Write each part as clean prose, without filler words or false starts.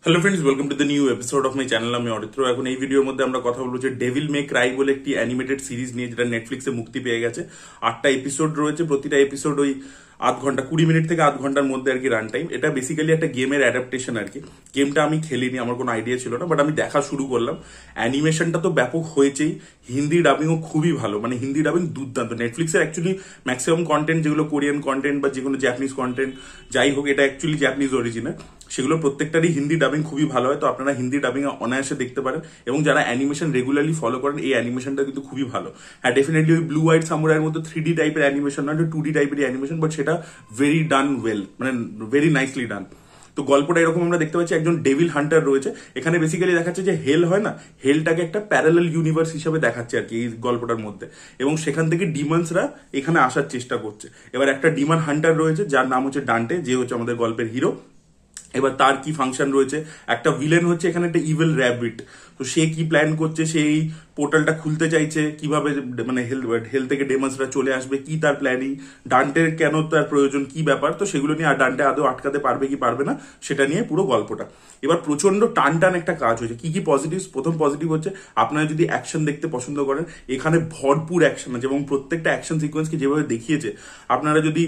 Hello friends, welcome to the new episode of my channel. আমি অরিত্র। এখন এই ভিডিওর মধ্যে আমরা কথা বলবো যে ডেভিল মে ক্রাই বলে একটি অ্যানিমেটেড সিরিজ নিয়ে, যেটা নেটফ্লিক্সে মুক্তি পেয়ে গেছে। 8টা এপিসোড রয়েছে, প্রতিটা এপিসোড ওই আধ ঘন্টা 20 মিনিট থেকে আধ ঘন্টার মধ্যে আর কি রান টাইম। এটা বেসিক্যালি একটা গেমের অ্যাডাপ্টেশন আর কি। গেমটা আমি খেলিনি, আমার কোনো আইডিয়া ছিল না, বাট আমি দেখা শুরু করলাম। অ্যানিমেশনটা তো ব্যাপক হয়েছেই, হিন্দি ডাবিংও খুবই ভালো, মানে হিন্দি ডাবিং দুর্দান্ত। নেটফ্লিক্সের অ্যাকচুয়ালি ম্যাক্সিমাম কন্টেন্ট, যেগুলো কোরিয়ান কন্টেন্ট বা যেগুলো জাপানিজ কন্টেন্ট যাই হোক, এটা অ্যাকচুয়ালি জাপানিজ অরিজিনাল, সেগুলো প্রত্যেকটারই হিন্দি ডাবিং খুবই ভালো হয়। তো আপনারা হিন্দি ডাবিং অনায়াসে দেখতে পারেন, এবং যারা অ্যানিমেশন রেগুলারলি ফলো করেন, এই অ্যানিমেশনটা কিন্তু খুবই ভালো। হ্যাঁ, ডেফিনেটলি ওই ব্লু হোয়াইট সামুরাইয়ের মতো 3D টাইপের অ্যানিমেশন নয়, 2D টাইপের অ্যানিমেশন, বাট সেটা ভেরি ডান ওয়েল, মানে ভেরি নাইসলি ডান। তো গল্পটা এরকম আমরা দেখতে পাচ্ছি, একজন ডেভিল হান্টার রয়েছে এখানে। বেসিক্যালি দেখাচ্ছে যে হেল হয় না, হেলটাকে একটা প্যারালাল ইউনিভার্স হিসেবে দেখাচ্ছে আর কি এই গল্পটার মধ্যে, এবং সেখান থেকে ডিমন্সরা এখানে আসার চেষ্টা করছে। এবার একটা ডিমন হান্টার রয়েছে যার নাম হচ্ছে ডান্টে, যে হচ্ছে আমাদের গল্পের হিরো। এবার তার কি ফাংশন রয়েছে, একটা ভিলেন হচ্ছে এখানে একটা ইভিল র্যাবিট। তো সে কি প্ল্যান করছে, সেই পোর্টালটা খুলতে চাইছে কিভাবে, মানে হেল থেকে ডেমন্সরা চলে আসবে, কি তার প্ল্যানিং, ডান্টের কেন তার প্রয়োজন, কি ব্যাপার, তো সেগুলো নিয়ে। আর ডান্টে আদৌ আটকাতে পারবে কি পারবে না, সেটা নিয়ে পুরো গল্পটা। এবার প্রচন্ড টান টান একটা কাজ হয়েছে। কি কি পজিটিভ? প্রথম পজিটিভ হচ্ছে, আপনারা যদি অ্যাকশন দেখতে পছন্দ করেন, এখানে ভরপুর অ্যাকশন আছে, এবং প্রত্যেকটা অ্যাকশন সিকোয়েন্সকে যেভাবে দেখিয়েছে, আপনারা যদি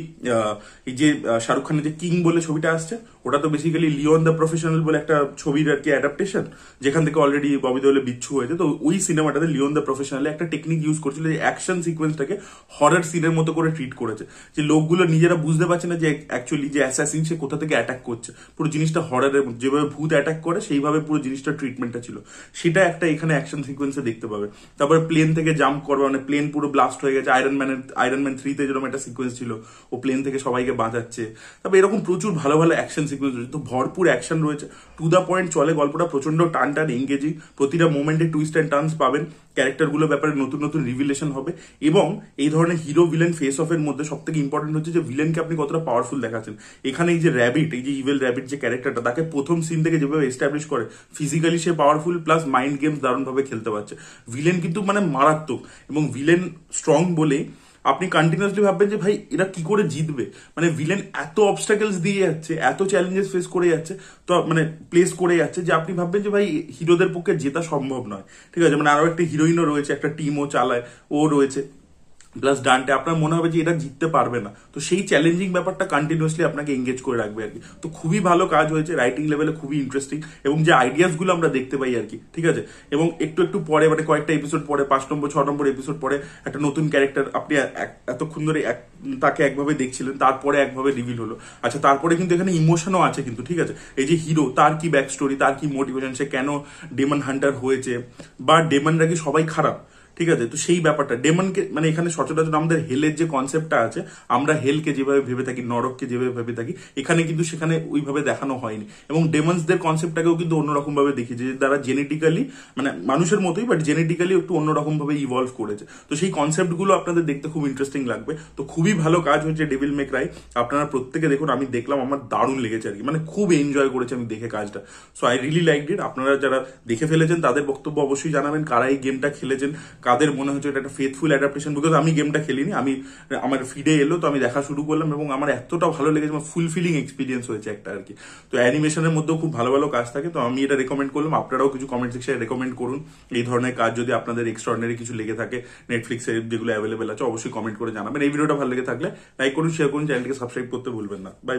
এই যে শাহরুখ খানের যে কিং বলে ছবিটা আসছে, ওটা তো বেসিক্যালি লিওন দ্য প্রফেশনাল বলে একটা ছবির আর কি অ্যাডাপ্টেশন, যেখান থেকে অলরেডি ববি দেওলে বিচ্ছু হয়েছে। তো ওই সিনেমাটাতে লিওন দ্য প্রফেশনালে একটা টেকনিক ইউজ করছিল, যে অ্যাকশন সিকোয়েন্সটাকে হরর সিনের মতো করে ট্রিট করেছে, যে লোকগুলো নিজেরা বুঝতে পারছে না যে অ্যাকচুয়ালি যে অ্যাসাসিন সে কোথা থেকে অ্যাটাক করছে। পুরো জিনিসটা হররের মতো, যেভাবে ভূত অ্যাটাক করে সেইভাবে পুরো জিনিসটা ট্রিটমেন্টটা ছিল, সেটা একটা এখানে অ্যাকশন সিকোয়েন্সে দেখতে পাবে। তারপরে প্লেন থেকে জাম্প করবে, মানে প্লেন পুরো ব্লাস্ট হয়ে গেছে। আয়রন ম্যান 3-তে যেরকম একটা সিকোয়েন্স ছিল, ও প্লেন থেকে সবাইকে বাঁচাচ্ছে। তারপর এরকম প্রচুর ভালো ভালো অ্যাকশন সিকোয়েন্স রয়েছে। তো ভরপুর অ্যাকশন রয়েছে, টু দা পয়েন্ট চলে গল্পটা, প্রচন্ড টান টান এঙ্গেজিং, প্রতিটা মোমেন্টে টুইস্ট অ্যান্ড টার্নস পাবেন, ক্যারেক্টারগুলোর ব্যাপারে নতুন নতুন রিভিলেশন হবে। এবং এই ধরনের হিরো ভিলেন ফেস অফ এর মধ্যে সব থেকে ইম্পর্টেন্ট হচ্ছে যে ভিলেনকে আপনি কতটা পাওয়ারফুল দেখাচ্ছেন। এখানে এই যে র্যাবিট, এই যে ইভিল র্যাবিট যে ক্যারেক্টারটা, তাকে প্রথম সিন থেকে যেভাবে এস্টাবলিশ করে, ফিজিক্যালি সে পাওয়ারফুল, প্লাস মাইন্ড গেমস দারুণ ভাবে খেলতে পারছে। ভিলেন কিন্তু মানে মারাত্মক, এবং ভিলেন স্ট্রং বলে আপনি কন্টিনিউয়াসলি ভাববেন যে ভাই এরা কি করে জিতবে। মানে ভিলেন এত অবস্টাকেলস দিয়ে যাচ্ছে, এত চ্যালেঞ্জেস ফেস করে যাচ্ছে, তো মানে প্লেস করে যাচ্ছে, যে আপনি ভাববেন যে ভাই হিরোদের পক্ষে জেতা সম্ভব নয়। ঠিক আছে, মানে আরো একটা হিরোইনও রয়েছে, একটা টিমও চালায়, ও রয়েছে, প্লাস ডান্টে। আপনার মনে হবে যে এটা জিততে পারবে না, তো সেই চ্যালেঞ্জিং ব্যাপারটা কন্টিনিউয়াসলি আপনাকে এঙ্গেজ করে রাখবে আর কি। তো খুবই ভালো কাজ হয়েছে, রাইটিং লেভেলে খুবই ইন্টারেস্টিং, এবং যে আইডিয়াস গুলো আমরা দেখতে পাই আর কি। ঠিক আছে, এবং একটু একটু পরে, মানে কয়েকটা এপিসোড পরে, 5 নম্বর 6 নম্বর এপিসোড পরে একটা নতুন ক্যারেক্টার, আপনি এতক্ষণ ধরে তাকে একভাবে দেখছিলেন, তারপরে একভাবে রিভিল হলো। আচ্ছা, তারপরে কিন্তু এখানে ইমোশনও আছে কিন্তু। ঠিক আছে, এই যে হিরো, তার কি ব্যাক স্টোরি, তার কি মোটিভেশন, সে কেন ডেমন হান্টার হয়েছে, বা ডেমনরা কি সবাই খারাপ। ঠিক আছে, তো সেই ব্যাপারটা ডেমনকে, মানে এখানে সচরাচর আমাদের হেলের যে কনসেপ্টটা আছে, আমরা হেলকে যেভাবে ভেবে থাকি, নরককে যেভাবে ভেবে থাকি, এখানে কিন্তু সেখানে ওইভাবে দেখানো হয়নি। এবং ডেমন্সদের কনসেপ্টটাকেও কিন্তু অন্যরকম ভাবে দেখিয়েছে, যে তারা জেনেটিক্যালি, মানে মানুষের মতোই, বাট জেনেটিক্যালি একটু অন্যরকম ভাবে ইভলভ করেছে। তো সেই কনসেপ্ট গুলো আপনাদের দেখতে খুব ইন্টারেস্টিং লাগবে। তো খুবই ভালো কাজ হয়েছে ডেভিল মে ক্রাই, আপনারা প্রত্যেকে দেখুন। আমি দেখলাম, আমার দারুণ লেগেছে আর কি, মানে খুব এনজয় করেছে আমি দেখে কাজটা। So I really like it. আপনারা যারা দেখে ফেলেছেন তাদের বক্তব্য অবশ্যই জানাবেন, কারা এই গেমটা খেলেছেন, কাদের মনে হচ্ছে এটা একটা ফেথফুল অ্যাডাপ্টেশন। বিকজ আমি গেমটা খেলিনি, আমি আমার ফিডে এলো, তো আমি দেখা শুরু করলাম, এবং আমার এতটা ভালো লেগেছে, আমার ফুলফিলিং এক্সপিরিয়েন্স হয়েছে একটা আর কি। তো অ্যানিমেশনের মধ্যেও খুব ভালো ভালো কাজ থাকে, তো আমি এটা রেকমেন্ড করলাম। আপনারাও কিছু কমেন্ট সেকশনে রেকমেন্ড করুন এই ধরনের কাজ, যদি আপনাদের এক্সট্রাঅর্ডিনারি কিছু লেগে থাকে নেটফ্লিক্সে যেগুলো অ্যাভেলেবেল আছে, অবশ্যই কমেন্ট করে জানাবেন। এই ভিডিওটা ভালো লেগে থাকলে লাইক করুন, শেয়ার করুন, চ্যানেলটিকে সাবস্ক্রাইব করতে ভুলবেন না। বাই।